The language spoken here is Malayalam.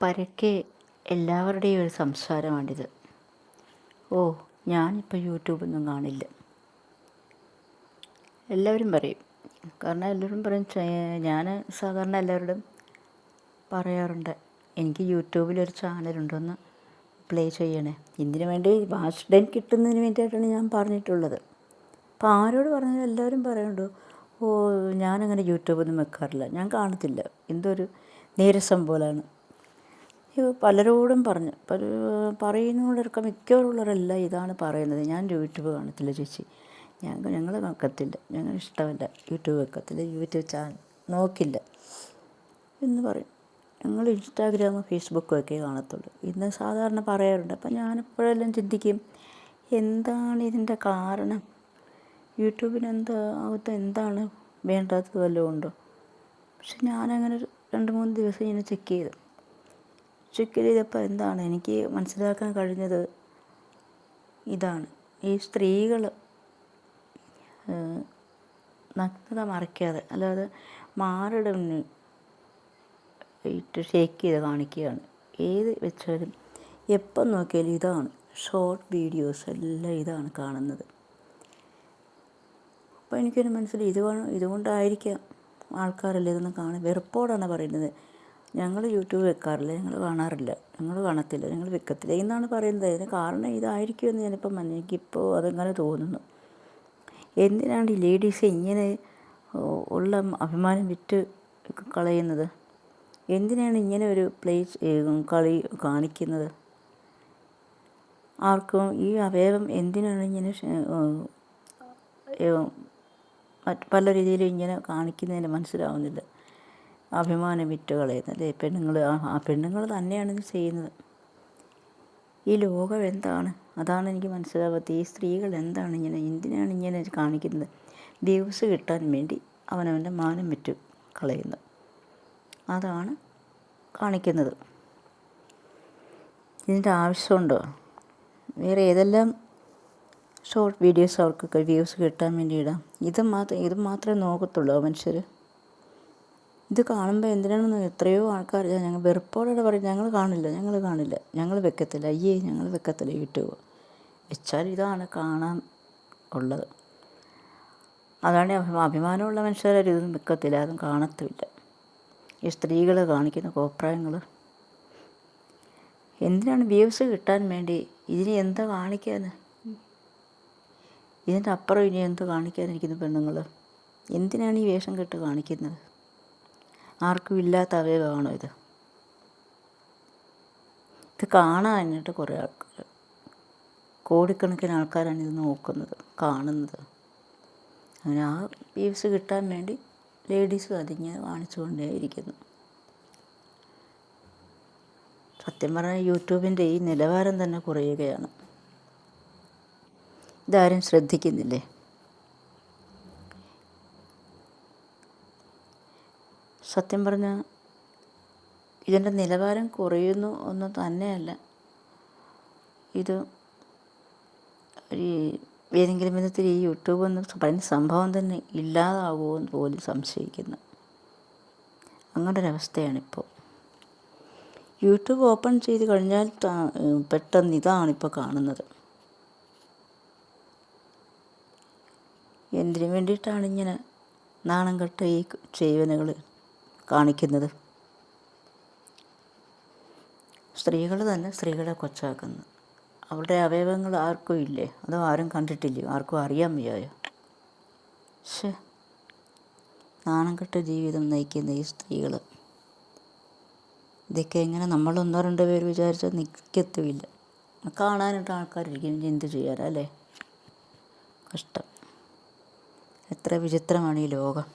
പരക്കെ എല്ലാവരുടെയും ഒരു സംസാരമാണിത്. ഓ, ഞാനിപ്പോൾ യൂട്യൂബൊന്നും കാണില്ല. എല്ലാവരും പറയും. കാരണം എല്ലാവരും പറയും. ഞാൻ സാധാരണ എല്ലാവരോടും പറയാറുണ്ട്, എനിക്ക് യൂട്യൂബിലൊരു ചാനലുണ്ടെന്ന് പ്ലേ ചെയ്യണേ. ഇതിനു വേണ്ടി വാച്ച് ടൈം കിട്ടുന്നതിന് വേണ്ടിയിട്ടാണ് ഞാൻ പറഞ്ഞിട്ടുള്ളത്. അപ്പോൾ ആരോട് പറഞ്ഞാലും എല്ലാവരും പറയുന്നുണ്ട്, ഓ ഞാനങ്ങനെ യൂട്യൂബൊന്നും വെക്കാറില്ല, ഞാൻ കാണത്തില്ല, എന്തൊരു നീരസം പോലെയാണ്. പലരോടും പറഞ്ഞു, പറയുന്നവരൊക്കെ മിക്കവരുള്ളവരെല്ലാം ഇതാണ് പറയുന്നത്, ഞാൻ യൂട്യൂബ് കാണത്തില്ല ചേച്ചി, ഞങ്ങൾ വെക്കത്തില്ല, ഞങ്ങൾ ഇഷ്ടമല്ല, യൂട്യൂബ് വെക്കത്തില്ല, യൂട്യൂബ് ചാനൽ നോക്കില്ല എന്ന് പറയും. ഞങ്ങൾ ഇൻസ്റ്റാഗ്രാമും ഫേസ്ബുക്കും ഒക്കെ കാണത്തുള്ളൂ ഇന്ന് സാധാരണ പറയാറുണ്ട്. അപ്പം ഞാനെപ്പോഴെല്ലാം ചിന്തിക്കും, എന്താണ് ഇതിൻ്റെ കാരണം? യൂട്യൂബിന് എന്താണ് വേണ്ടാത്തത് വല്ലതും ഉണ്ടോ? പക്ഷെ ഞാനങ്ങനെ 2-3 ദിവസം ഇങ്ങനെ ചെക്ക് ചെയ്തപ്പോൾ എന്താണ് എനിക്ക് മനസ്സിലാക്കാൻ കഴിഞ്ഞത്, ഇതാണ്, ഈ സ്ത്രീകൾ നഗ്നത മറയ്ക്കാതെ, അല്ലാതെ മാറിടം ഇട്ട് ഷേക്ക് ചെയ്ത് കാണിക്കുകയാണ്. ഏത് വെച്ചാലും എപ്പം നോക്കിയാലും ഇതാണ്, ഷോർട്ട് വീഡിയോസ് എല്ലാം ഇതാണ് കാണുന്നത്. അപ്പോൾ എനിക്കൊരു മനസ്സിലായി, ഇതുകൊണ്ടായിരിക്കാം ആൾക്കാരെല്ലാം ഇതൊന്നും വെറുപ്പോടാണ് പറയുന്നത്. ഞങ്ങൾ യൂട്യൂബ് വെക്കാറില്ല, ഞങ്ങൾ കാണാറില്ല, ഞങ്ങൾ കാണത്തില്ല, ഞങ്ങൾ വെക്കത്തില്ല എന്നാണ് പറയുന്നത്. അതിന് കാരണം ഇതായിരിക്കുമെന്ന് ഞാനിപ്പോൾ എനിക്കിപ്പോൾ അതങ്ങനെ തോന്നുന്നു. എന്തിനാണ് ഈ ലേഡീസ് ഇങ്ങനെ ഉള്ള അഭിമാനം വിറ്റ് കളയുന്നത്? എന്തിനാണ് ഇങ്ങനെ ഒരു കളി കാണിക്കുന്നത്? ആർക്കും ഈ അവയവം എന്തിനാണ് ഇങ്ങനെ പല രീതിയിലും ഇങ്ങനെ കാണിക്കുന്നതിന് മനസ്സിലാവുന്നില്ല. അഭിമാനം വിറ്റ് കളയുന്നത് പെണ്ണുങ്ങൾ തന്നെയാണ് ഇത് ചെയ്യുന്നത്. ഈ ലോകം എന്താണ്? അതാണ് എനിക്ക് മനസ്സിലാവാത്തത്. ഈ സ്ത്രീകൾ എന്തിനാണ് ഇങ്ങനെ കാണിക്കുന്നത്? വ്യൂസ് കിട്ടാൻ വേണ്ടി അവനവൻ്റെ മാനം വിറ്റ് കളയുന്നത്, അതാണ് കാണിക്കുന്നത്. ഇതിൻ്റെ ആവശ്യമുണ്ടോ? വേറെ ഏതെല്ലാം ഷോർട്ട് വീഡിയോസ് അവർക്കൊക്കെ വ്യൂസ് കിട്ടാൻ വേണ്ടി ഇടാം. ഇത് മാത്രമേ നോക്കത്തുള്ളൂ മനുഷ്യർ. ഇത് കാണുമ്പോൾ എന്തിനാണെന്ന് എത്രയോ ആൾക്കാർ ഞങ്ങൾ വെറുപ്പോടെ പറയും, ഞങ്ങൾ കാണില്ല, ഞങ്ങൾ വെക്കത്തില്ല, ഞങ്ങൾ വെക്കത്തില്ല യൂട്യൂബ്. വെച്ചാൽ ഇതാണ് കാണാൻ ഉള്ളത്. അതാണ് അഭിമാനമുള്ള മനുഷ്യരാരും ഇതൊന്നും വെക്കത്തില്ല, അതും കാണത്തുമില്ല. ഈ സ്ത്രീകൾ കാണിക്കുന്ന കോപ്രായങ്ങൾ എന്തിനാണ്? വ്യൂസ് കിട്ടാൻ വേണ്ടി. ഇതിന് എന്താ കാണിക്കാൻ? ഇതിൻ്റെ അപ്പുറം ഇനി എന്ത് കാണിക്കാനിരിക്കുന്നു പെണ്ണുങ്ങൾ? എന്തിനാണ് ഈ വേഷം കെട്ട് കാണിക്കുന്നത്? ആർക്കും ഇല്ലാത്ത അവയവമാണോ ഇത്? ഇത് കാണാനായിട്ട് കുറേ ആൾക്കാർ, കോടിക്കണക്കിന് ആൾക്കാരാണ് ഇത് നോക്കുന്നത്, കാണുന്നത്. അങ്ങനെ ആ വ്യൂസ് കിട്ടാൻ വേണ്ടി ലേഡീസ് അതിങ്ങനെ കാണിച്ചുകൊണ്ടേ ഇരിക്കുന്നു. സത്യം പറഞ്ഞാൽ യൂട്യൂബിൻ്റെ ഈ നിലവാരം തന്നെ കുറയുകയാണ്. ഇതാരും ശ്രദ്ധിക്കുന്നില്ലേ? സത്യം പറഞ്ഞാൽ ഇതിൻ്റെ നിലവാരം കുറയുന്നു ഒന്നും തന്നെയല്ല, ഇത് ഏതെങ്കിലും വിധത്തിൽ ഈ യൂട്യൂബ് എന്ന് പറയുന്ന സംഭവം തന്നെ ഇല്ലാതാകുമോ എന്ന് പോലും സംശയിക്കുന്നു. അങ്ങനൊരവസ്ഥയാണിപ്പോൾ. യൂട്യൂബ് ഓപ്പൺ ചെയ്ത് കഴിഞ്ഞാൽ പെട്ടെന്ന് ഇതാണിപ്പോൾ കാണുന്നത്. എന്തിനു വേണ്ടിയിട്ടാണ് ഇങ്ങനെ നാണം കെട്ട ഈ ചെയ്യുവനുകൾ കാണിക്കുന്നത്? സ്ത്രീകൾ തന്നെ സ്ത്രീകളെ കൊച്ചാക്കുന്നു. അവരുടെ അവയവങ്ങൾ ആർക്കും ഇല്ലേ? അതോ ആരും കണ്ടിട്ടില്ലയോ? ആർക്കും അറിയാൻ വയ്യായോ? നാണം കെട്ട ജീവിതം നയിക്കുന്ന ഈ സ്ത്രീകൾ, ഇതൊക്കെ എങ്ങനെ നമ്മൾ 1-2 പേര് വിചാരിച്ചാൽ നിൽക്കത്തുമില്ല. കാണാനായിട്ട് ആൾക്കാരിരിക്കും, എന്ത് ചെയ്യാനല്ലേ? കഷ്ടം. എത്ര വിചിത്രമാണ് ഈ ലോകം.